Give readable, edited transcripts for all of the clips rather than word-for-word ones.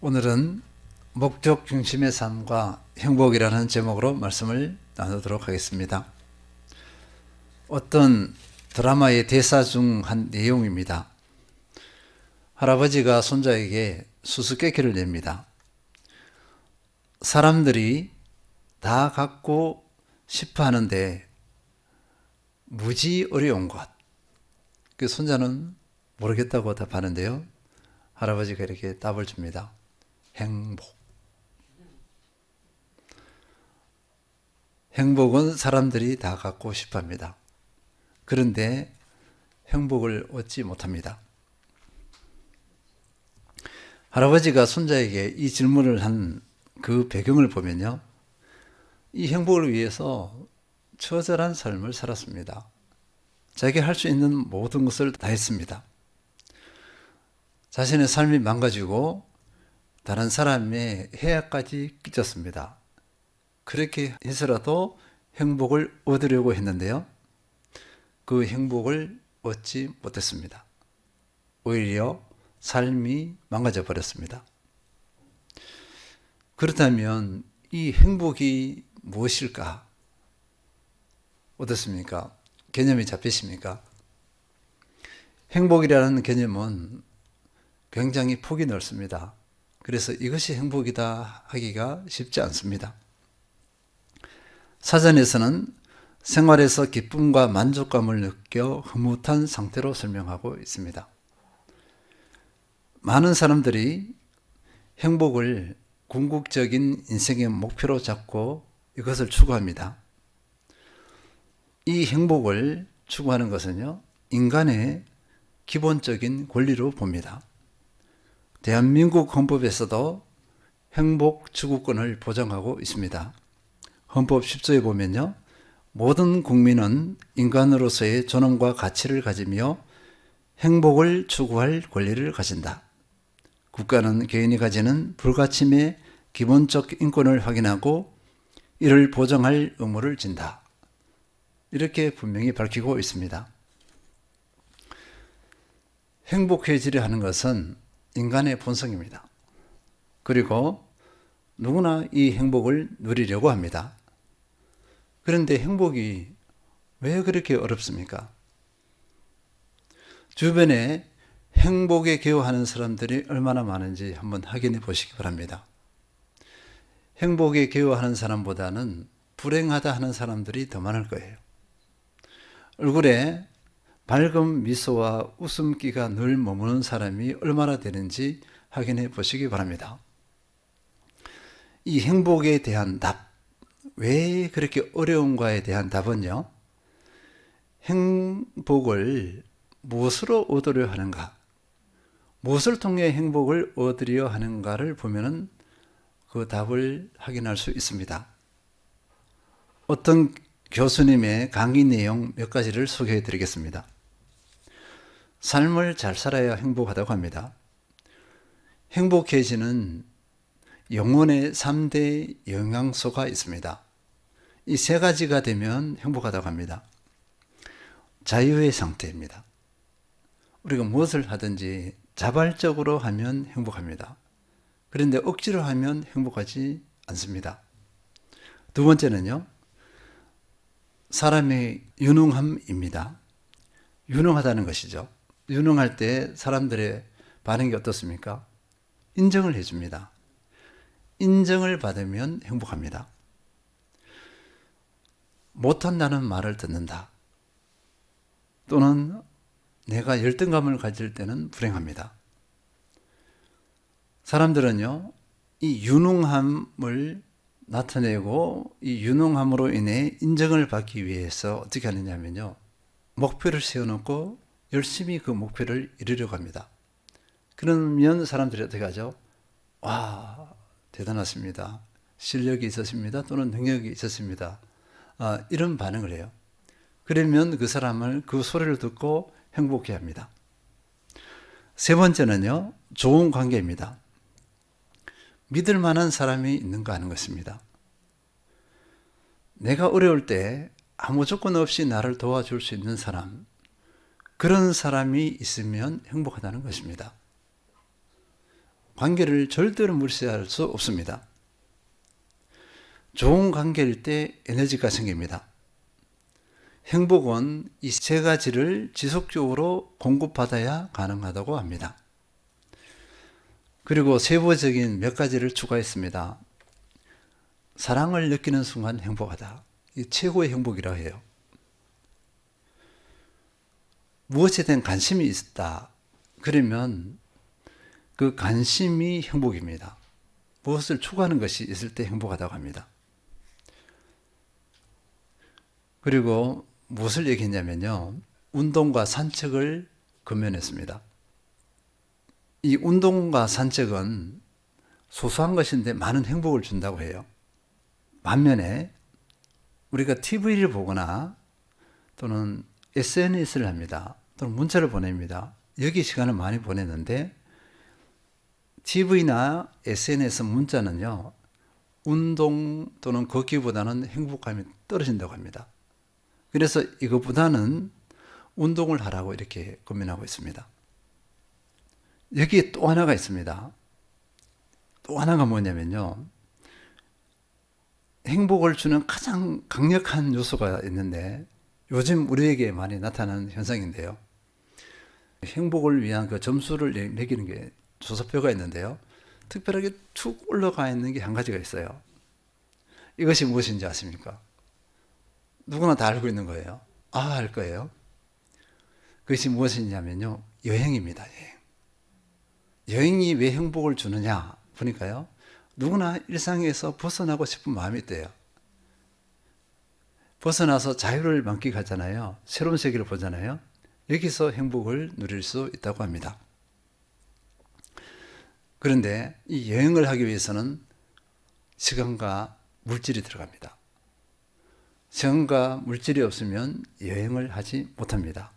오늘은 목적 중심의 삶과 행복이라는 제목으로 말씀을 나누도록 하겠습니다. 어떤 드라마의 대사 중 한 내용입니다. 할아버지가 손자에게 수수께끼를 냅니다. 사람들이 다 갖고 싶어 하는데 무지 어려운 것. 그 손자는 모르겠다고 답하는데요. 할아버지가 이렇게 답을 줍니다. 행복. 행복은 사람들이 다 갖고 싶어 합니다. 그런데 행복을 얻지 못합니다. 할아버지가 손자에게 이 질문을 한 그 배경을 보면요. 이 행복을 위해서 처절한 삶을 살았습니다. 자기가 할 수 있는 모든 것을 다 했습니다. 자신의 삶이 망가지고 다른 사람의 해악까지 끼쳤습니다. 그렇게 해서라도 행복을 얻으려고 했는데요. 그 행복을 얻지 못했습니다. 오히려 삶이 망가져 버렸습니다. 그렇다면 이 행복이 무엇일까? 어떻습니까? 개념이 잡히십니까? 행복이라는 개념은 굉장히 폭이 넓습니다. 그래서 이것이 행복이다 하기가 쉽지 않습니다. 사전에서는 생활에서 기쁨과 만족감을 느껴 흐뭇한 상태로 설명하고 있습니다. 많은 사람들이 행복을 궁극적인 인생의 목표로 잡고 이것을 추구합니다. 이 행복을 추구하는 것은요, 인간의 기본적인 권리로 봅니다. 대한민국 헌법에서도 행복 추구권을 보장하고 있습니다. 헌법 10조에 보면요. 모든 국민은 인간으로서의 존엄과 가치를 가지며 행복을 추구할 권리를 가진다. 국가는 개인이 가지는 불가침의 기본적 인권을 확인하고 이를 보장할 의무를 진다. 이렇게 분명히 밝히고 있습니다. 행복해지려 하는 것은 인간의 본성입니다. 그리고 누구나 이 행복을 누리려고 합니다. 그런데 행복이 왜 그렇게 어렵습니까? 주변에 행복에 기여하는 사람들이 얼마나 많은지 한번 확인해 보시기 바랍니다. 행복에 기여하는 사람보다는 불행하다 하는 사람들이 더 많을 거예요. 얼굴에 밝은 미소와 웃음기가 늘 머무는 사람이 얼마나 되는지 확인해 보시기 바랍니다. 이 행복에 대한 답, 왜 그렇게 어려운가에 대한 답은요, 행복을 무엇으로 얻으려 하는가, 무엇을 통해 행복을 얻으려 하는가를 보면은 그 답을 확인할 수 있습니다. 어떤 교수님의 강의 내용 몇 가지를 소개해 드리겠습니다. 삶을 잘 살아야 행복하다고 합니다. 행복해지는 영혼의 3대 영양소가 있습니다. 이 세 가지가 되면 행복하다고 합니다. 자유의 상태입니다. 우리가 무엇을 하든지 자발적으로 하면 행복합니다. 그런데 억지로 하면 행복하지 않습니다. 두 번째는요, 사람의 유능함입니다. 유능하다는 것이죠. 유능할 때 사람들의 반응이 어떻습니까? 인정을 해줍니다. 인정을 받으면 행복합니다. 못한다는 말을 듣는다. 또는 내가 열등감을 가질 때는 불행합니다. 사람들은요, 이 유능함을 나타내고 이 유능함으로 인해 인정을 받기 위해서 어떻게 하느냐면요, 목표를 세워놓고 열심히 그 목표를 이루려고 합니다. 그러면 사람들이 어떻게 하죠? 와, 대단하십니다. 실력이 있으십니다. 또는 능력이 있으십니다. 이런 반응을 해요. 그러면 그 사람을 그 소리를 듣고 행복해 합니다. 세 번째는요, 좋은 관계입니다. 믿을 만한 사람이 있는가 하는 것입니다. 내가 어려울 때 아무 조건 없이 나를 도와줄 수 있는 사람, 그런 사람이 있으면 행복하다는 것입니다. 관계를 절대로 무시할 수 없습니다. 좋은 관계일 때 에너지가 생깁니다. 행복은 이 세 가지를 지속적으로 공급받아야 가능하다고 합니다. 그리고 세부적인 몇 가지를 추가했습니다. 사랑을 느끼는 순간 행복하다. 이 최고의 행복이라고 해요. 무엇에 대한 관심이 있다. 그러면 그 관심이 행복입니다. 무엇을 추구하는 것이 있을 때 행복하다고 합니다. 그리고 무엇을 얘기했냐면요. 운동과 산책을 금연했습니다. 이 운동과 산책은 소소한 것인데 많은 행복을 준다고 해요. 반면에 우리가 TV를 보거나 또는 SNS를 합니다. 또는 문자를 보냅니다. 여기 시간을 많이 보냈는데 TV나 SNS 문자는요. 운동 또는 걷기보다는 행복감이 떨어진다고 합니다. 그래서 이것보다는 운동을 하라고 이렇게 고민하고 있습니다. 여기에 또 하나가 있습니다. 또 하나가 뭐냐면요. 행복을 주는 가장 강력한 요소가 있는데 요즘 우리에게 많이 나타나는 현상인데요. 행복을 위한 그 점수를 매기는 게 조사표가 있는데요. 특별하게 툭 올라가 있는 게 한 가지가 있어요. 이것이 무엇인지 아십니까? 누구나 다 알고 있는 거예요. 알 거예요. 그것이 무엇이냐면요. 여행입니다. 여행이 왜 행복을 주느냐 보니까요. 누구나 일상에서 벗어나고 싶은 마음이 있대요. 벗어나서 자유를 만끽하잖아요. 새로운 세계를 보잖아요. 여기서 행복을 누릴 수 있다고 합니다. 그런데 이 여행을 하기 위해서는 시간과 물질이 들어갑니다. 시간과 물질이 없으면 여행을 하지 못합니다.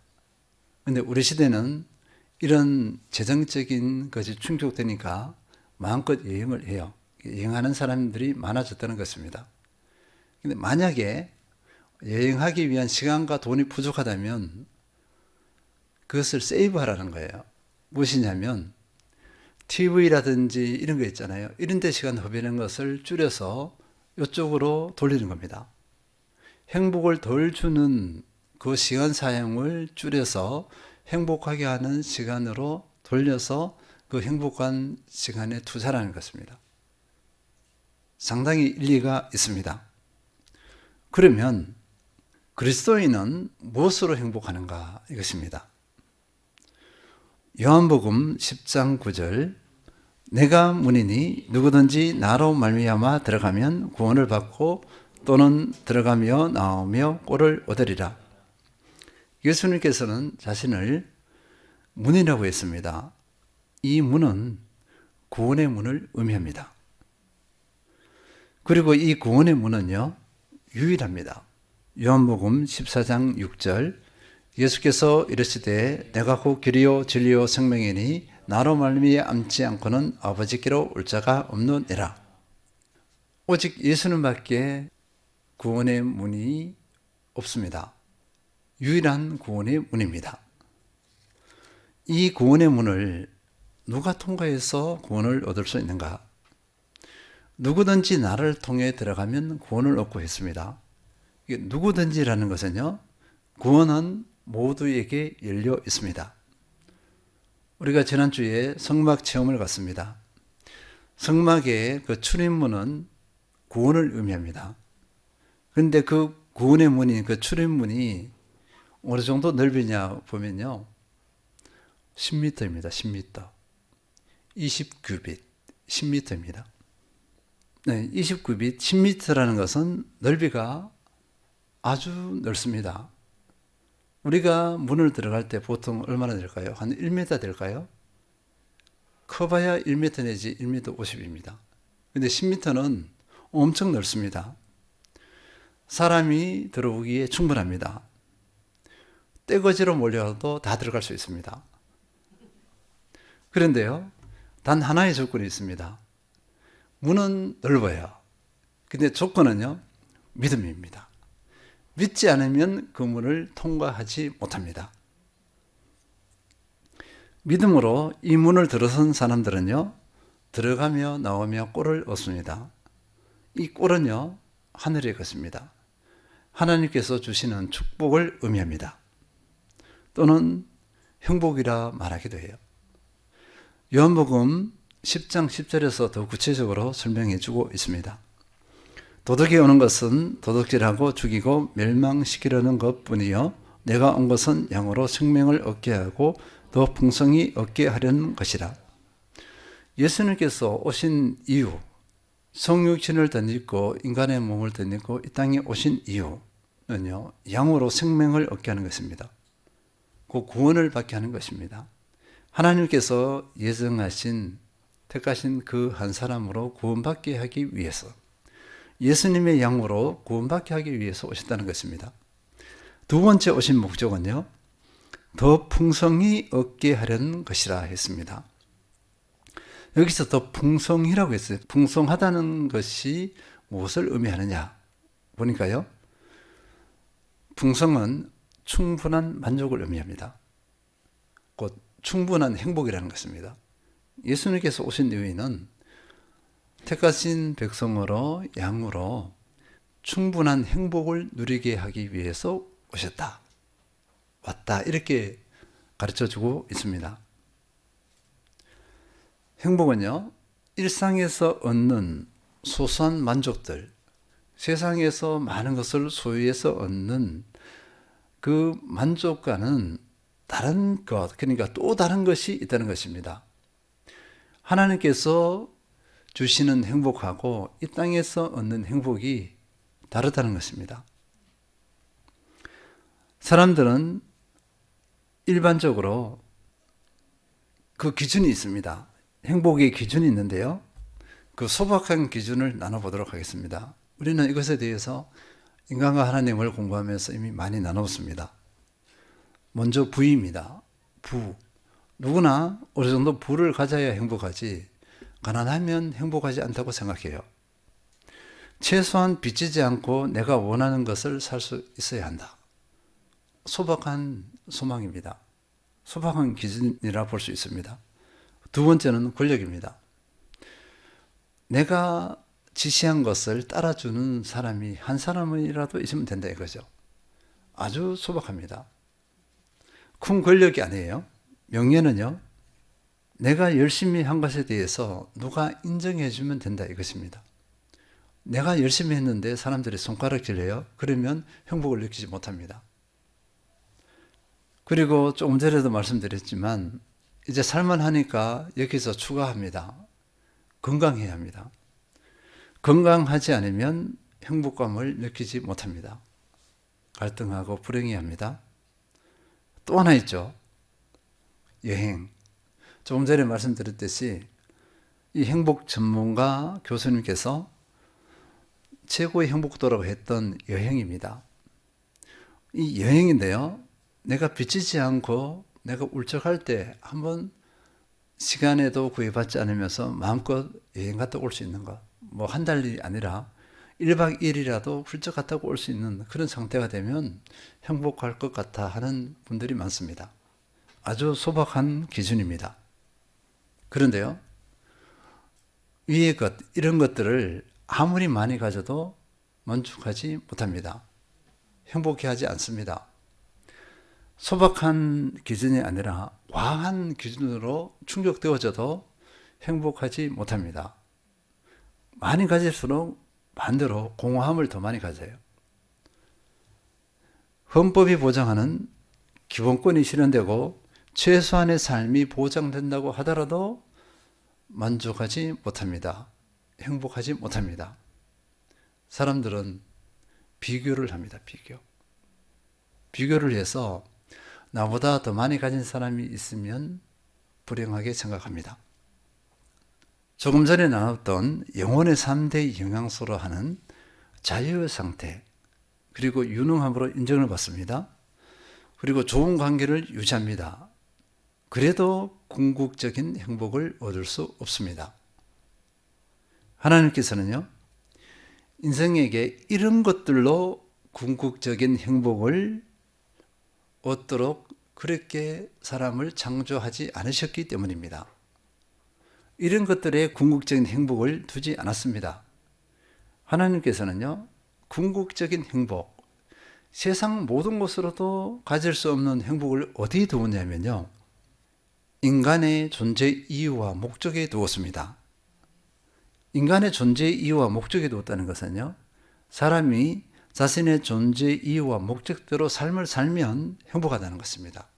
그런데 우리 시대는 이런 재정적인 것이 충족되니까 마음껏 여행을 해요. 여행하는 사람들이 많아졌다는 것입니다. 근데 만약에 여행하기 위한 시간과 돈이 부족하다면 그것을 세이브하라는 거예요. 무엇이냐면 TV라든지 이런 거 있잖아요. 이런 데 시간 허비하는 것을 줄여서 이쪽으로 돌리는 겁니다. 행복을 덜 주는 그 시간 사용을 줄여서 행복하게 하는 시간으로 돌려서 그 행복한 시간에 투자라는 것입니다. 상당히 일리가 있습니다. 그러면 그리스도인은 무엇으로 행복하는가 이것입니다. 요한복음 10장 9절 내가 문이니 누구든지 나로 말미암아 들어가면 구원을 받고 또는 들어가며 나오며 꼴을 얻으리라. 예수님께서는 자신을 문이라고 했습니다. 이 문은 구원의 문을 의미합니다. 그리고 이 구원의 문은요 유일합니다. 요한복음 14장 6절 예수께서 이르시되 내가 곧 길이요 진리요 생명이니 나로 말미암지 않고는 아버지께로 올 자가 없느니라. 오직 예수님밖에 구원의 문이 없습니다. 유일한 구원의 문입니다. 이 구원의 문을 누가 통과해서 구원을 얻을 수 있는가? 누구든지 나를 통해 들어가면 구원을 얻고 했습니다. 누구든지라는 것은요, 구원은 모두에게 열려 있습니다. 우리가 지난주에 성막 체험을 갔습니다. 성막의 그 출입문은 구원을 의미합니다. 그런데 그 구원의 문이, 그 출입문이 어느 정도 넓이냐 보면요, 10m입니다. 10m. 20규빗, 10m입니다. 네, 20규빗, 10m라는 것은 넓이가 아주 넓습니다. 우리가 문을 들어갈 때 보통 얼마나 될까요? 한 1m 될까요? 커봐야 1m 내지 1m 50입니다. 근데 10m는 엄청 넓습니다. 사람이 들어오기에 충분합니다. 떼거지로 몰려와도 다 들어갈 수 있습니다. 그런데요, 단 하나의 조건이 있습니다. 문은 넓어요. 근데 조건은요, 믿음입니다. 믿지 않으면 그 문을 통과하지 못합니다. 믿음으로 이 문을 들어선 사람들은요, 들어가며 나오며 꼴을 얻습니다. 이 꼴은요, 하늘의 것입니다. 하나님께서 주시는 축복을 의미합니다. 또는 행복이라 말하기도 해요. 요한복음 10장 10절에서 더 구체적으로 설명해 주고 있습니다. 도둑이 오는 것은 도둑질하고 죽이고 멸망시키려는 것뿐이요 내가 온 것은 양으로 생명을 얻게 하고 더 풍성히 얻게 하려는 것이라. 예수님께서 오신 이유, 성육신을 덧입고 인간의 몸을 덧입고 이 땅에 오신 이유는요 양으로 생명을 얻게 하는 것입니다. 그 구원을 받게 하는 것입니다. 하나님께서 예정하신 택하신 그 한 사람으로 구원받게 하기 위해서, 예수님의 양으로 구원받게 하기 위해서 오셨다는 것입니다. 두 번째 오신 목적은요, 더 풍성히 얻게 하려는 것이라 했습니다. 여기서 더 풍성이라고 했어요. 풍성하다는 것이 무엇을 의미하느냐 보니까요, 풍성은 충분한 만족을 의미합니다. 곧 충분한 행복이라는 것입니다. 예수님께서 오신 이유는 택하신 백성으로 양으로 충분한 행복을 누리게 하기 위해서 오셨다, 왔다, 이렇게 가르쳐주고 있습니다. 행복은요, 일상에서 얻는 소소한 만족들, 세상에서 많은 것을 소유해서 얻는 그 만족과는 다른 것, 그러니까 또 다른 것이 있다는 것입니다. 하나님께서 주시는 행복하고 이 땅에서 얻는 행복이 다르다는 것입니다. 사람들은 일반적으로 그 기준이 있습니다. 행복의 기준이 있는데요, 그 소박한 기준을 나눠보도록 하겠습니다. 우리는 이것에 대해서 인간과 하나님을 공부하면서 이미 많이 나눴습니다. 먼저 부입니다. 부. 누구나 어느 정도 부를 가져야 행복하지, 가난하면 행복하지 않다고 생각해요. 최소한 빚지지 않고 내가 원하는 것을 살 수 있어야 한다. 소박한 소망입니다. 소박한 기준이라 볼 수 있습니다. 두 번째는 권력입니다. 내가 지시한 것을 따라주는 사람이 한 사람이라도 있으면 된다 이거죠. 아주 소박합니다. 큰 권력이 아니에요. 명예는요, 내가 열심히 한 것에 대해서 누가 인정해 주면 된다 이것입니다. 내가 열심히 했는데 사람들이 손가락질해요. 그러면 행복을 느끼지 못합니다. 그리고 조금 전에도 말씀드렸지만 이제 살만하니까 여기서 추가합니다. 건강해야 합니다. 건강하지 않으면 행복감을 느끼지 못합니다. 갈등하고 불행해합니다. 또 하나 있죠. 여행. 조금 전에 말씀드렸듯이 이 행복 전문가 교수님께서 최고의 행복도라고 했던 여행입니다. 이 여행인데요, 내가 빚지지 않고 내가 울적할 때 한번 시간에도 구애받지 않으면서 마음껏 여행 갔다 올 수 있는 것, 뭐 한 달이 아니라 1박 2일이라도 훌쩍 갔다 올 수 있는 그런 상태가 되면 행복할 것 같아 하는 분들이 많습니다. 아주 소박한 기준입니다. 그런데요, 위의 것, 이런 것들을 아무리 많이 가져도 만족하지 못합니다. 행복해 하지 않습니다. 소박한 기준이 아니라 과한 기준으로 충족되어져도 행복하지 못합니다. 많이 가질수록 반대로 공허함을 더 많이 가져요. 헌법이 보장하는 기본권이 실현되고 최소한의 삶이 보장된다고 하더라도 만족하지 못합니다. 행복하지 못합니다. 사람들은 비교를 합니다. 비교를 해서 나보다 더 많이 가진 사람이 있으면 불행하게 생각합니다. 조금 전에 나눴던 영혼의 3대 영양소로 하는 자유의 상태, 그리고 유능함으로 인정을 받습니다. 그리고 좋은 관계를 유지합니다. 그래도 궁극적인 행복을 얻을 수 없습니다. 하나님께서는요, 인생에게 이런 것들로 궁극적인 행복을 얻도록 그렇게 사람을 창조하지 않으셨기 때문입니다. 이런 것들에 궁극적인 행복을 두지 않았습니다. 하나님께서는요, 궁극적인 행복, 세상 모든 것으로도 가질 수 없는 행복을 어디에 두었냐면요, 인간의 존재 이유와 목적에 두었습니다. 인간의 존재 이유와 목적에 두었다는 것은요, 사람이 자신의 존재 이유와 목적대로 삶을 살면 행복하다는 것입니다.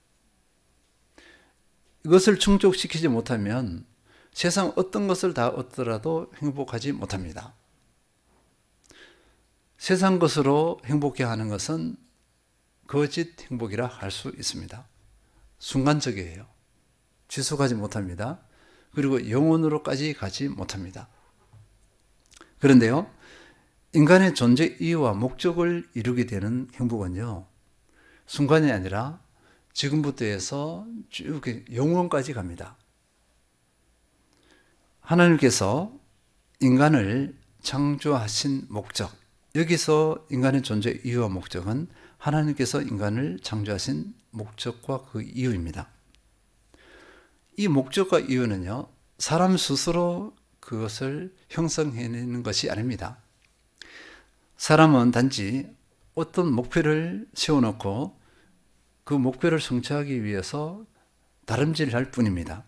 이것을 충족시키지 못하면 세상 어떤 것을 다 얻더라도 행복하지 못합니다. 세상 것으로 행복해 하는 것은 거짓 행복이라 할 수 있습니다. 순간적이에요. 지속하지 못합니다. 그리고 영원으로까지 가지 못합니다. 그런데요, 인간의 존재 이유와 목적을 이루게 되는 행복은요, 순간이 아니라 지금부터 해서 쭉 영원까지 갑니다. 하나님께서 인간을 창조하신 목적, 여기서 인간의 존재 이유와 목적은 하나님께서 인간을 창조하신 목적과 그 이유입니다. 이 목적과 이유는요, 사람 스스로 그것을 형성해내는 것이 아닙니다. 사람은 단지 어떤 목표를 세워놓고 그 목표를 성취하기 위해서 다름질할 뿐입니다.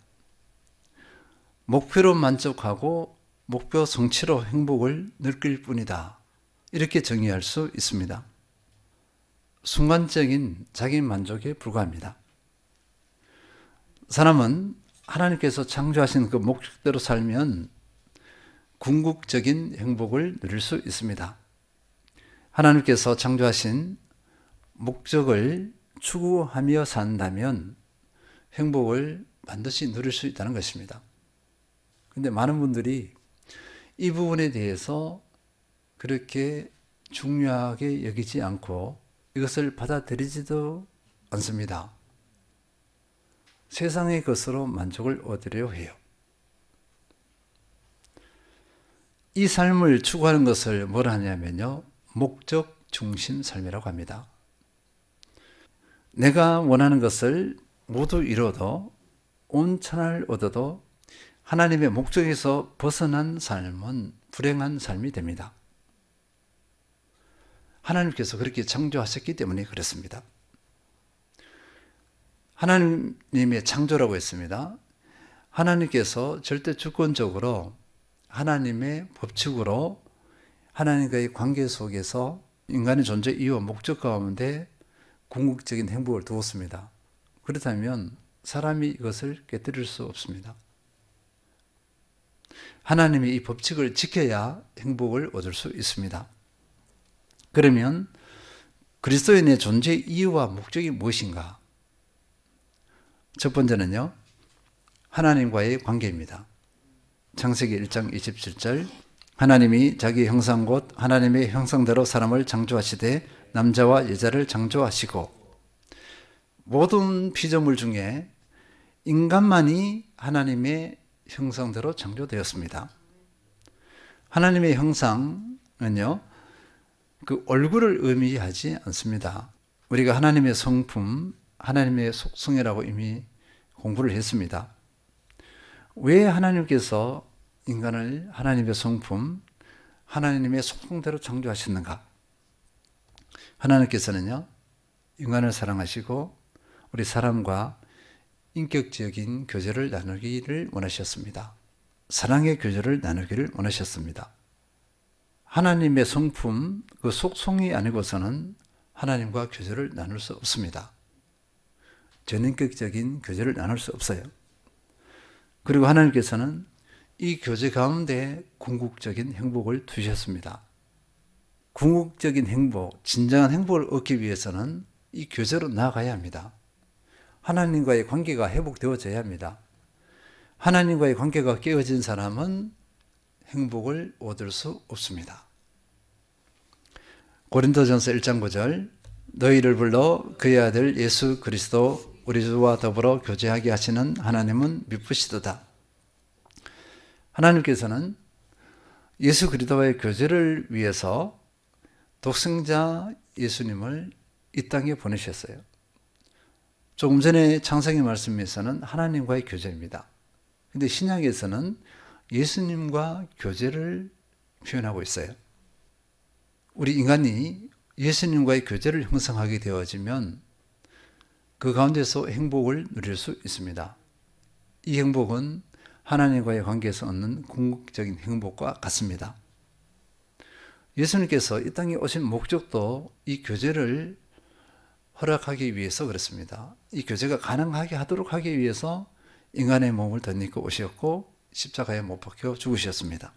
목표로 만족하고 목표 성취로 행복을 느낄 뿐이다. 이렇게 정의할 수 있습니다. 순간적인 자기 만족에 불과합니다. 사람은 하나님께서 창조하신 그 목적대로 살면 궁극적인 행복을 누릴 수 있습니다. 하나님께서 창조하신 목적을 추구하며 산다면 행복을 반드시 누릴 수 있다는 것입니다. 그런데 많은 분들이 이 부분에 대해서 그렇게 중요하게 여기지 않고 이것을 받아들이지도 않습니다. 세상의 것으로 만족을 얻으려 해요. 이 삶을 추구하는 것을 뭐라 하냐면요, 목적 중심 삶이라고 합니다. 내가 원하는 것을 모두 이뤄도 온천을 얻어도 하나님의 목적에서 벗어난 삶은 불행한 삶이 됩니다. 하나님께서 그렇게 창조하셨기 때문에 그렇습니다. 하나님의 창조라고 했습니다. 하나님께서 절대 주권적으로 하나님의 법칙으로 하나님과의 관계 속에서 인간의 존재 이유와 목적 가운데 궁극적인 행복을 두었습니다. 그렇다면 사람이 이것을 깨뜨릴 수 없습니다. 하나님이 이 법칙을 지켜야 행복을 얻을 수 있습니다. 그러면 그리스도인의 존재 이유와 목적이 무엇인가? 첫 번째는요, 하나님과의 관계입니다. 창세기 1장 27절, 하나님이 자기 형상 곧 하나님의 형상대로 사람을 창조하시되 남자와 여자를 창조하시고, 모든 피조물 중에 인간만이 하나님의 형상대로 창조되었습니다. 하나님의 형상은요, 그 얼굴을 의미하지 않습니다. 우리가 하나님의 성품, 하나님의 속성이라고 이미 공부를 했습니다. 왜 하나님께서 인간을 하나님의 성품, 하나님의 속성대로 창조하셨는가? 하나님께서는요, 인간을 사랑하시고 우리 사람과 인격적인 교제를 나누기를 원하셨습니다. 사랑의 교제를 나누기를 원하셨습니다. 하나님의 성품, 그 속성이 아니고서는 하나님과 교제를 나눌 수 없습니다. 전인격적인 교제를 나눌 수 없어요. 그리고 하나님께서는 이 교제 가운데 궁극적인 행복을 두셨습니다. 궁극적인 행복, 진정한 행복을 얻기 위해서는 이 교제로 나아가야 합니다. 하나님과의 관계가 회복되어져야 합니다. 하나님과의 관계가 깨어진 사람은 행복을 얻을 수 없습니다. 고린도전서 1장 9절, 너희를 불러 그의 아들 예수 그리스도 우리 주와 더불어 교제하게 하시는 하나님은 미쁘시도다. 하나님께서는 예수 그리스도와의 교제를 위해서 독생자 예수님을 이 땅에 보내셨어요. 조금 전에 창세기 말씀에서는 하나님과의 교제입니다. 근데 신약에서는 예수님과 교제를 표현하고 있어요. 우리 인간이 예수님과의 교제를 형성하게 되어지면 그 가운데서 행복을 누릴 수 있습니다. 이 행복은 하나님과의 관계에서 얻는 궁극적인 행복과 같습니다. 예수님께서 이 땅에 오신 목적도 이 교제를 허락하기 위해서 그렇습니다. 이 교제가 가능하게 하도록 하기 위해서 인간의 몸을 덧입고 오셨고 십자가에 못 박혀 죽으셨습니다.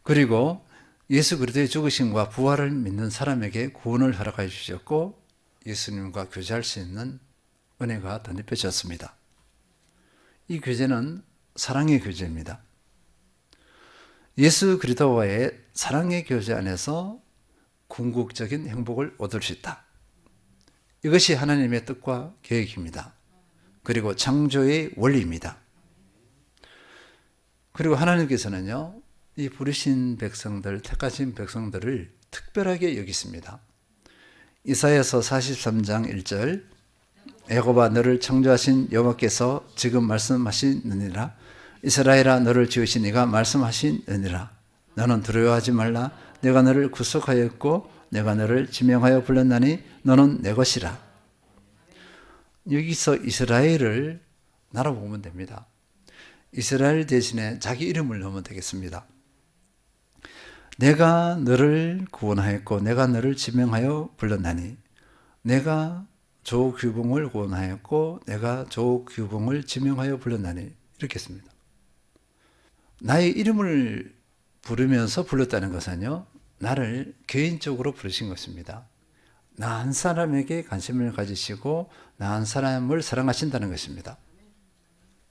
그리고 예수 그리스도의 죽으심과 부활을 믿는 사람에게 구원을 허락해 주셨고 예수님과 교제할 수 있는 은혜가 덧입혀졌습니다. 이 교제는 사랑의 교제입니다. 예수 그리스도와의 사랑의 교제 안에서 궁극적인 행복을 얻을 수 있다. 이것이 하나님의 뜻과 계획입니다. 그리고 창조의 원리입니다. 그리고 하나님께서는요, 이 부르신 백성들, 택하신 백성들을 특별하게 여기십니다. 이사야서 43장 1절 야곱아 너를 창조하신 여호와께서 지금 말씀하시느니라. 이스라엘아 너를 지으신 이가 말씀하시느니라. 너는 두려워하지 말라. 내가 너를 구속하였고 내가 너를 지명하여 불렀나니 너는 내 것이라. 여기서 이스라엘을 나라 보면 됩니다. 이스라엘 대신에 자기 이름을 넣으면 되겠습니다. 내가 너를 구원하였고 내가 너를 지명하여 불렀나니 내가 조규봉을 구원하였고 내가 조규봉을 지명하여 불렀나니 이렇게 했습니다. 나의 이름을 부르면서 불렀다는 것은요, 나를 개인적으로 부르신 것입니다. 나 한 사람에게 관심을 가지시고 나 한 사람을 사랑하신다는 것입니다.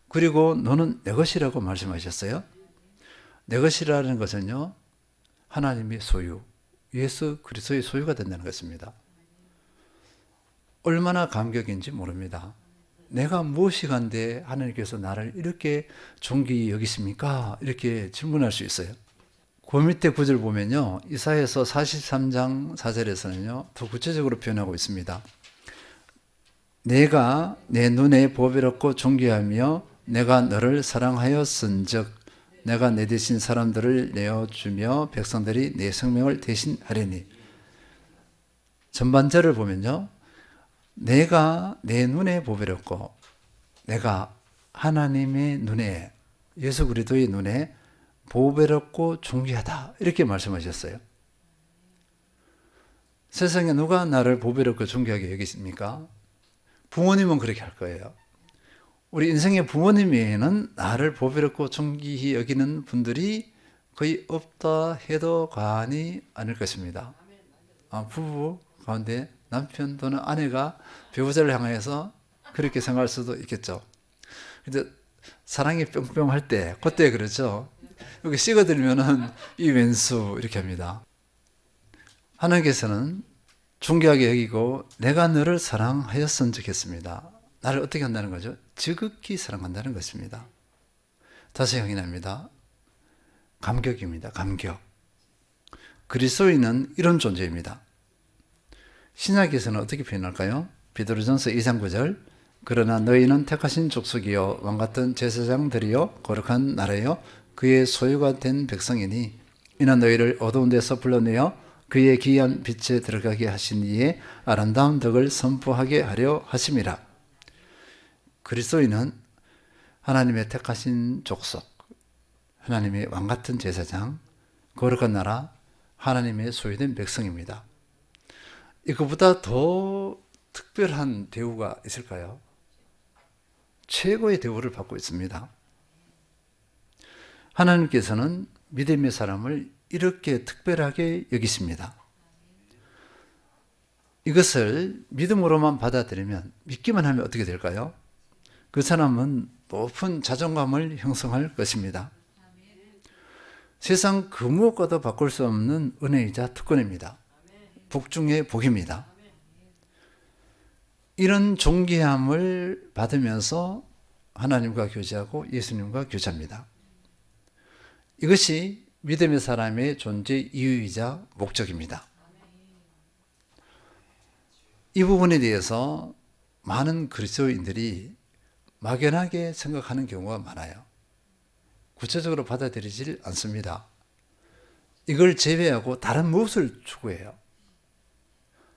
그리고 너는 내 것이라고 말씀하셨어요. 내 것이라는 것은요, 하나님의 소유, 예수 그리스도의 소유가 된다는 것입니다. 얼마나 감격인지 모릅니다. 내가 무엇이 간데 하나님께서 나를 이렇게 존귀히 여기십니까? 이렇게 질문할 수 있어요. 그 밑에 구절 보면요, 이사야서 43장 4절에서는요, 더 구체적으로 표현하고 있습니다. 내가 내 눈에 보배롭고 존귀하며 내가 너를 사랑하였은즉 내가 내 대신 사람들을 내어주며 백성들이 내 생명을 대신하리니. 전반절을 보면요, 내가 내 눈에 보배롭고 내가 하나님의 눈에, 예수 그리스도의 눈에 보배롭고 존귀하다 이렇게 말씀하셨어요. 세상에 누가 나를 보배롭고 존귀하게 여기십니까? 부모님은 그렇게 할 거예요. 우리 인생의 부모님 외에는 나를 보배롭고 존귀히 여기는 분들이 거의 없다 해도 과언이 아닐 것입니다. 부부 가운데 남편 또는 아내가 배우자를 향해서 그렇게 생각할 수도 있겠죠. 근데 사랑이 뿅뿅할 때, 그때 그렇죠. 여기 찍어드리면은 이 왼수 이렇게 합니다. 하나님께서는 존귀하게 여기고 내가 너를 사랑하였으면 좋겠습니다. 나를 어떻게 한다는 거죠? 지극히 사랑한다는 것입니다. 다시 확인합니다. 감격입니다. 감격. 그리스도인은 이런 존재입니다. 신약에서는 어떻게 표현할까요? 베드로전서 2장 9절 그러나 너희는 택하신 족속이요 왕같은 제사장들이요 거룩한 나라요 그의 소유가 된 백성이니 이는 너희를 어두운 데서 불러내어 그의 기이한 빛에 들어가게 하신 이의 아름다운 덕을 선포하게 하려 하심이라. 그리스도인은 하나님의 택하신 족속, 하나님의 왕같은 제사장, 거룩한 나라, 하나님의 소유된 백성입니다. 이거보다 더 특별한 대우가 있을까요? 최고의 대우를 받고 있습니다. 하나님께서는 믿음의 사람을 이렇게 특별하게 여기십니다. 이것을 믿음으로만 받아들이면, 믿기만 하면 어떻게 될까요? 그 사람은 높은 자존감을 형성할 것입니다. 세상 그 무엇과도 바꿀 수 없는 은혜이자 특권입니다. 복 중의 복입니다. 이런 존귀함을 받으면서 하나님과 교제하고 예수님과 교제합니다. 이것이 믿음의 사람의 존재 이유이자 목적입니다. 이 부분에 대해서 많은 그리스도인들이 막연하게 생각하는 경우가 많아요. 구체적으로 받아들이질 않습니다. 이걸 제외하고 다른 무엇을 추구해요?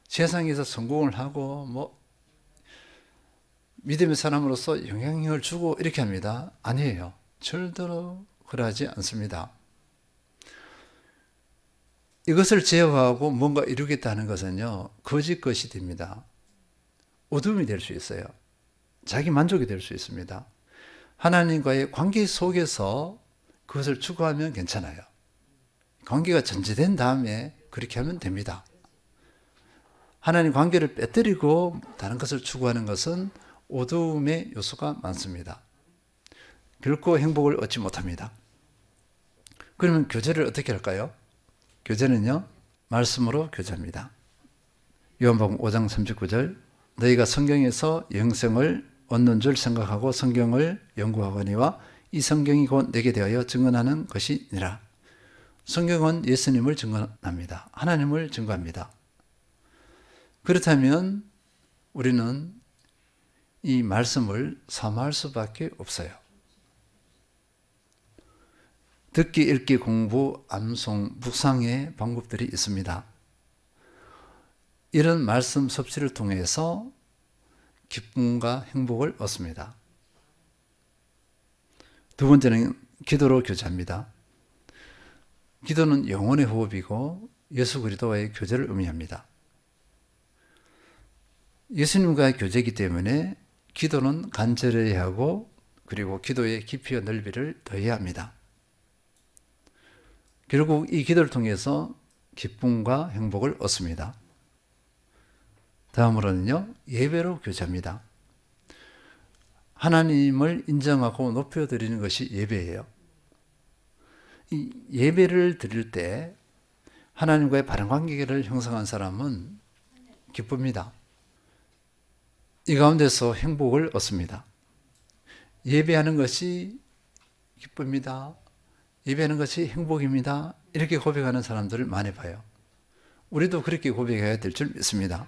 세상에서 성공을 하고 믿음의 사람으로서 영향력을 주고 이렇게 합니다. 아니에요. 절대로 그러하지 않습니다. 이것을 제어하고 뭔가 이루겠다는 것은요, 거짓 것이 됩니다. 어둠이 될 수 있어요. 자기 만족이 될 수 있습니다. 하나님과의 관계 속에서 그것을 추구하면 괜찮아요. 관계가 전제된 다음에 그렇게 하면 됩니다. 하나님 관계를 빼뜨리고 다른 것을 추구하는 것은 어두움의 요소가 많습니다. 결코 행복을 얻지 못합니다. 그러면 교제를 어떻게 할까요? 교제는요, 말씀으로 교제합니다. 요한복음 5장 39절, 너희가 성경에서 영생을 얻는 줄 생각하고 성경을 연구하거니와 이 성경이 곧 내게 대하여 증언하는 것이니라. 성경은 예수님을 증언합니다. 하나님을 증거합니다. 그렇다면 우리는 이 말씀을 사모할 수밖에 없어요. 듣기, 읽기, 공부, 암송, 묵상의 방법들이 있습니다. 이런 말씀 섭취를 통해서 기쁨과 행복을 얻습니다. 두 번째는 기도로 교제합니다. 기도는 영혼의 호흡이고 예수 그리스도와의 교제를 의미합니다. 예수님과의 교제이기 때문에 기도는 간절해야 하고 그리고 기도의 깊이와 넓이를 더해야 합니다. 결국 이 기도를 통해서 기쁨과 행복을 얻습니다. 다음으로는요, 예배로 교제합니다. 하나님을 인정하고 높여드리는 것이 예배예요. 이 예배를 드릴 때 하나님과의 바른 관계를 형성한 사람은 기쁩니다. 이 가운데서 행복을 얻습니다. 예배하는 것이 기쁩니다. 예배하는 것이 행복입니다. 이렇게 고백하는 사람들을 많이 봐요. 우리도 그렇게 고백해야 될 줄 믿습니다.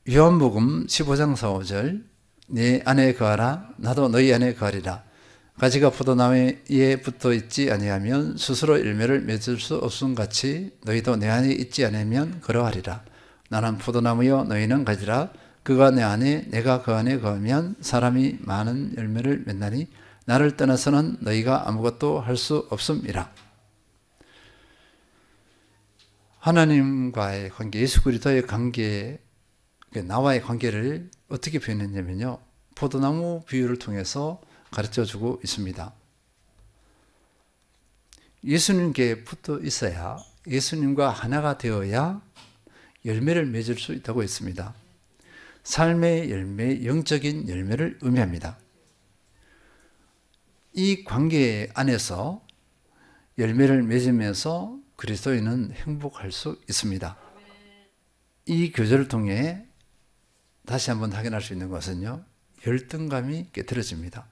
요한복음 15장 4, 5절, 내 안에 거하라 나도 너희 안에 거하리라. 가지가 포도나무에 붙어 있지 아니하면 스스로 열매를 맺을 수 없음 같이 너희도 내 안에 있지 않으면 그러하리라. 나는 포도나무요 너희는 가지라. 그가 내 안에 내가 그 안에 거하면 사람이 많은 열매를 맺나니 나를 떠나서는 너희가 아무것도 할 수 없음이라. 하나님과의 관계, 예수 그리스도의 관계, 나와의 관계를 어떻게 표현했냐면요, 포도나무 비유를 통해서 가르쳐주고 있습니다. 예수님께 붙어 있어야, 예수님과 하나가 되어야 열매를 맺을 수 있다고 했습니다. 삶의 열매, 영적인 열매를 의미합니다. 이 관계 안에서 열매를 맺으면서 그리스도인은 행복할 수 있습니다. 이 교제를 통해 다시 한번 확인할 수 있는 것은요, 열등감이 깨트려집니다.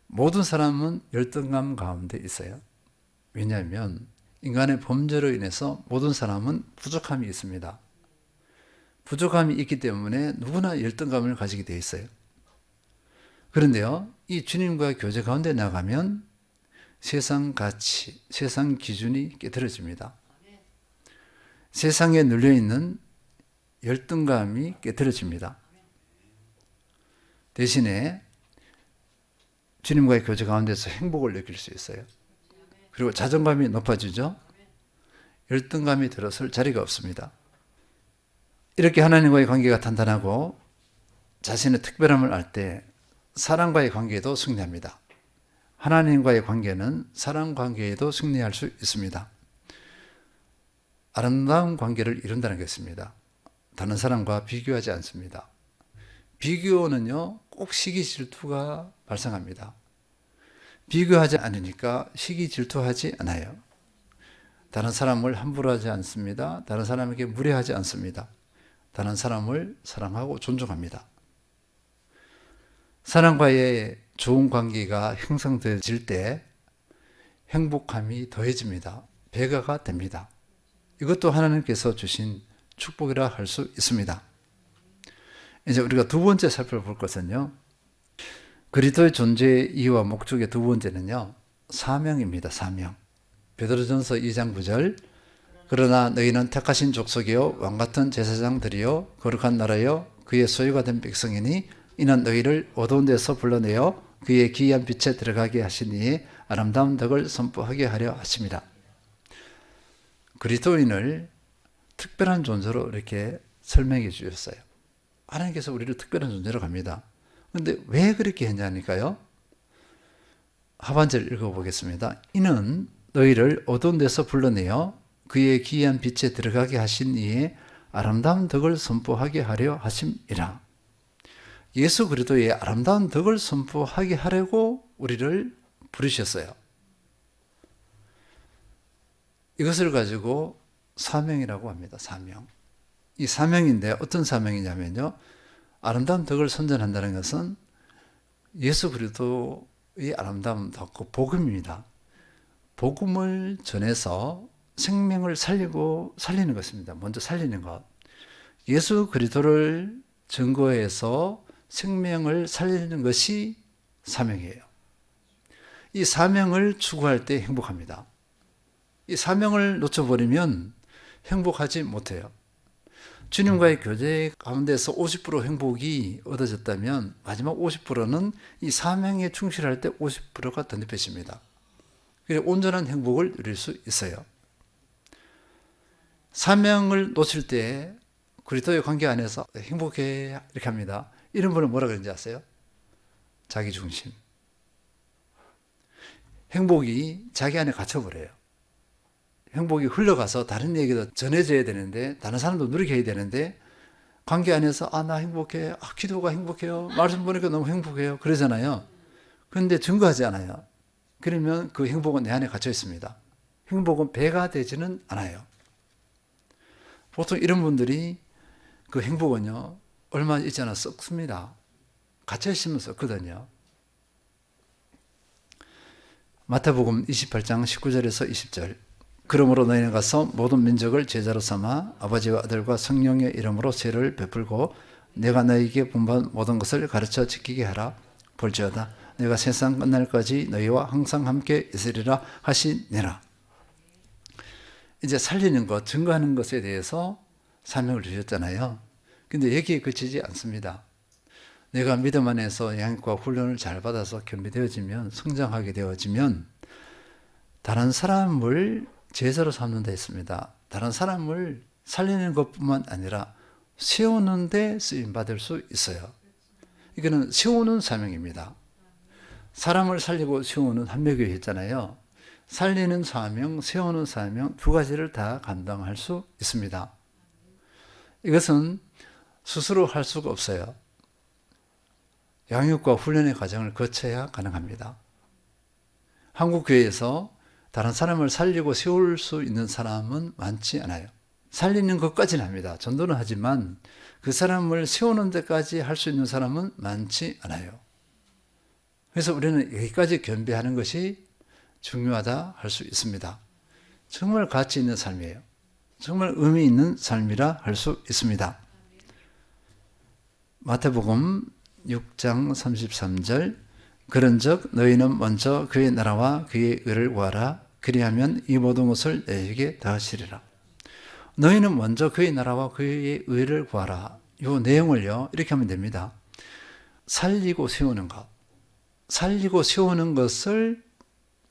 모든 사람은 열등감 가운데 있어요. 왜냐하면 인간의 범죄로 인해서 모든 사람은 부족함이 있습니다. 부족함이 있기 때문에 누구나 열등감을 가지게 되어 있어요. 그런데요, 이 주님과 교제 가운데 나가면 세상 가치, 세상 기준이 깨트려집니다. 세상에 눌려있는 열등감이 깨트려집니다. 대신에 주님과의 교제 가운데서 행복을 느낄 수 있어요. 그리고 자존감이 높아지죠. 열등감이 들어설 자리가 없습니다. 이렇게 하나님과의 관계가 단단하고 자신의 특별함을 알 때 사람과의 관계에도 승리합니다. 하나님과의 관계는 사람 관계에도 승리할 수 있습니다. 아름다운 관계를 이룬다는 것입니다. 다른 사람과 비교하지 않습니다. 비교는요, 꼭 시기 질투가 발생합니다. 비교하지 않으니까 시기 질투하지 않아요. 다른 사람을 함부로 하지 않습니다. 다른 사람에게 무례하지 않습니다. 다른 사람을 사랑하고 존중합니다. 사람과의 좋은 관계가 형성되어질 때 행복함이 더해집니다. 배가가 됩니다. 이것도 하나님께서 주신 축복이라 할 수 있습니다. 이제 우리가 두 번째 살펴볼 것은요. 그리스도의 존재의 이유와 목적의 두 번째는요. 사명입니다. 사명. 베드로전서 2장 9절. 그러나 너희는 택하신 족속이요 왕같은 제사장들이요 거룩한 나라요 그의 소유가 된 백성이니 이는 너희를 어두운 데서 불러내어 그의 기이한 빛에 들어가게 하시니 아름다운 덕을 선포하게 하려 하심이라. 그리스도인을 특별한 존재로 이렇게 설명해 주셨어요. 하나님께서 우리를 특별한 존재로 갑니다. 그런데 왜 그렇게 했냐니까요. 하반절 읽어보겠습니다. 이는 너희를 어두운 데서 불러내어 그의 기이한 빛에 들어가게 하신 이에 아름다운 덕을 선포하게 하려 하심이라. 예수 그리스도의 아름다운 덕을 선포하게 하려고 우리를 부르셨어요. 이것을 가지고 사명이라고 합니다. 사명. 이 사명인데 어떤 사명이냐면요. 아름다운 덕을 선전한다는 것은 예수 그리스도의 아름다운 덕, 복음입니다. 복음을 전해서 생명을 살리는 것입니다. 먼저 살리는 것. 예수 그리스도를 증거해서 생명을 살리는 것이 사명이에요. 이 사명을 추구할 때 행복합니다. 이 사명을 놓쳐버리면 행복하지 못해요. 주님과의 교제 가운데서 50% 행복이 얻어졌다면 마지막 50%는 이 사명에 충실할 때 50%가 덧입혀집니다. 그래서 온전한 행복을 누릴 수 있어요. 사명을 놓칠 때 그리스도의 관계 안에서 행복해 이렇게 합니다. 이런 분은 뭐라 그런지 아세요? 자기중심. 행복이 자기 안에 갇혀버려요. 행복이 흘러가서 다른 얘기도 전해져야 되는데 다른 사람도 누리게 해야 되는데 관계 안에서 나 행복해. 기도가 행복해요. 말씀 보니까 너무 행복해요. 그러잖아요. 그런데 증거하지 않아요. 그러면 그 행복은 내 안에 갇혀 있습니다. 행복은 배가 되지는 않아요. 보통 이런 분들이 그 행복은요, 얼마 있지 않아 썩습니다. 갇혀있으면 썩거든요. 마태복음 28장 19절에서 20절. 그러므로 너희는 가서 모든 민족을 제자로 삼아 아버지와 아들과 성령의 이름으로 죄를 베풀고 내가 너희에게 분부한 모든 것을 가르쳐 지키게 하라. 볼지어다 내가 세상 끝날까지 너희와 항상 함께 있으리라 하시니라. 이제 살리는 것, 증거하는 것에 대해서 사명을 주셨잖아요. 근데 여기에 그치지 않습니다. 내가 믿음 안에서 양육과 훈련을 잘 받아서 겸비되어지면, 성장하게 되어지면 다른 사람을 제자로 삼는 데 있습니다. 다른 사람을 살리는 것뿐만 아니라 세우는 데 쓰임받을 수 있어요. 이거는 세우는 사명입니다. 사람을 살리고 세우는 한명이 했잖아요. 살리는 사명, 세우는 사명 두 가지를 다 감당할 수 있습니다. 이것은 스스로 할 수가 없어요. 양육과 훈련의 과정을 거쳐야 가능합니다. 한국 교회에서 다른 사람을 살리고 세울 수 있는 사람은 많지 않아요. 살리는 것까지는 합니다. 전도는 하지만 그 사람을 세우는 데까지 할 수 있는 사람은 많지 않아요. 그래서 우리는 여기까지 겸비하는 것이 중요하다 할 수 있습니다. 정말 가치 있는 삶이에요. 정말 의미 있는 삶이라 할 수 있습니다. 마태복음 6장 33절. 그런즉 너희는 먼저 그의 나라와 그의 의를 구하라. 그리하면 이 모든 것을 너희에게 더하시리라. 너희는 먼저 그의 나라와 그의 의를 구하라. 이 내용을요 이렇게 하면 됩니다. 살리고 세우는 것. 살리고 세우는 것을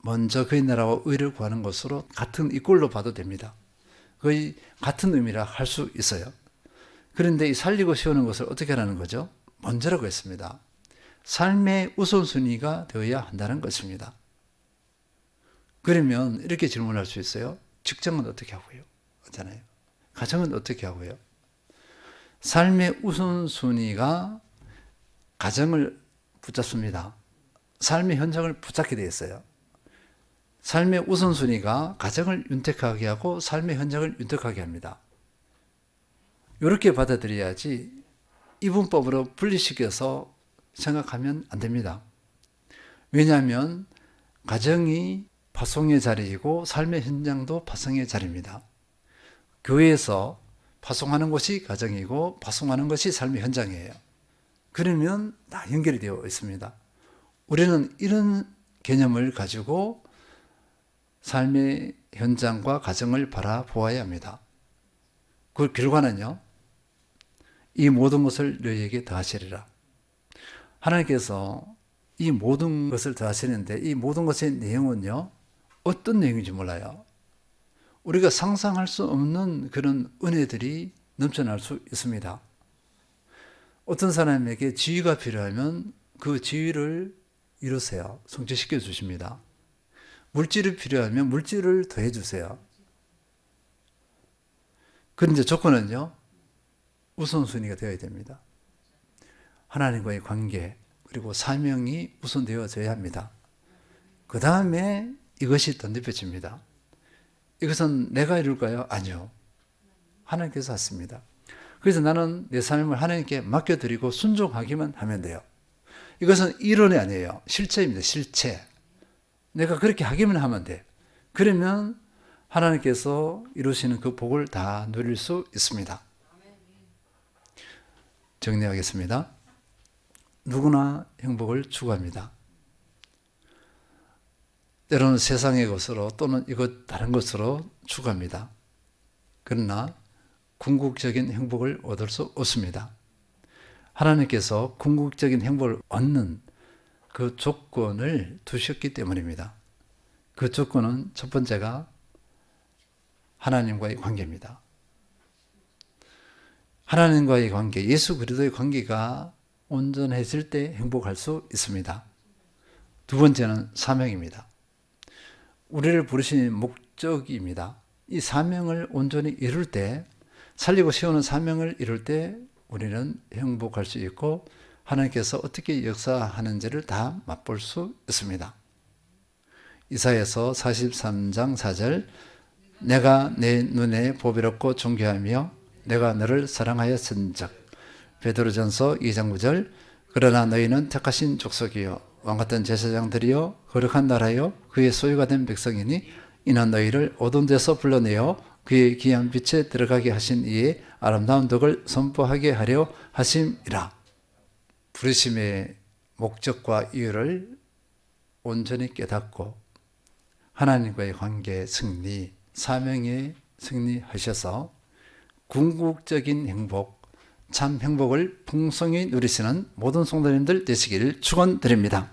먼저 그의 나라와 의를 구하는 것으로 같은 이꼴로 봐도 됩니다. 거의 같은 의미라 할 수 있어요. 그런데 이 살리고 세우는 것을 어떻게 하라는 거죠? 먼저라고 했습니다. 삶의 우선순위가 되어야 한다는 것입니다. 그러면 이렇게 질문할 수 있어요. 직장은 어떻게 하고요? 하잖아요. 가정은 어떻게 하고요? 삶의 우선순위가 가정을 붙잡습니다. 삶의 현장을 붙잡게 되어 있어요. 삶의 우선순위가 가정을 윤택하게 하고 삶의 현장을 윤택하게 합니다. 이렇게 받아들여야지 이분법으로 분리시켜서 생각하면 안 됩니다. 왜냐하면 가정이 파송의 자리이고 삶의 현장도 파송의 자리입니다. 교회에서 파송하는 것이 가정이고 파송하는 것이 삶의 현장이에요. 그러면 다 연결이 되어 있습니다. 우리는 이런 개념을 가지고 삶의 현장과 가정을 바라보아야 합니다. 그 결과는요, 이 모든 것을 너희에게 더하시리라. 하나님께서 이 모든 것을 더하시는데 이 모든 것의 내용은요, 어떤 내용인지 몰라요. 우리가 상상할 수 없는 그런 은혜들이 넘쳐날 수 있습니다. 어떤 사람에게 지위가 필요하면 그 지위를 이루세요. 성취시켜 주십니다. 물질이 필요하면 물질을 더해 주세요. 그런데 조건은요, 우선순위가 되어야 됩니다. 하나님과의 관계, 그리고 사명이 우선되어져야 합니다. 그 다음에 이것이 덧입혀집니다. 이것은 내가 이룰까요? 아니요. 하나님께서 하십니다. 그래서 나는 내 삶을 하나님께 맡겨드리고 순종하기만 하면 돼요. 이것은 이론이 아니에요. 실체입니다. 실체. 내가 그렇게 하기만 하면 돼. 그러면 하나님께서 이루시는 그 복을 다 누릴 수 있습니다. 정리하겠습니다. 누구나 행복을 추구합니다. 때로는 세상의 것으로 또는 이것 다른 것으로 추구합니다. 그러나 궁극적인 행복을 얻을 수 없습니다. 하나님께서 궁극적인 행복을 얻는 그 조건을 두셨기 때문입니다. 그 조건은 첫 번째가 하나님과의 관계입니다. 하나님과의 관계, 예수 그리스도의 관계가 온전해질 때 행복할 수 있습니다. 두 번째는 사명입니다. 우리를 부르신 목적입니다. 이 사명을 온전히 이룰 때, 살리고 세우는 사명을 이룰 때 우리는 행복할 수 있고 하나님께서 어떻게 역사하는지를 다 맛볼 수 있습니다. 이사야서 43장 4절, 내가 내 눈에 보배롭고 존귀하며 내가 너를 사랑하였은즉. 베드로전서 2장 9절, 그러나 너희는 택하신 족속이요 왕같은 제사장들이요 거룩한 나라요 그의 소유가 된 백성이니 이는 너희를 어두운 데서 불러내어 그의 귀한 빛에 들어가게 하신 이의 아름다운 덕을 선포하게 하려 하심이라. 부르심의 목적과 이유를 온전히 깨닫고 하나님과의 관계 승리, 사명에 승리하셔서 궁극적인 행복, 참 행복을 풍성히 누리시는 모든 성도님들 되시기를 축원드립니다.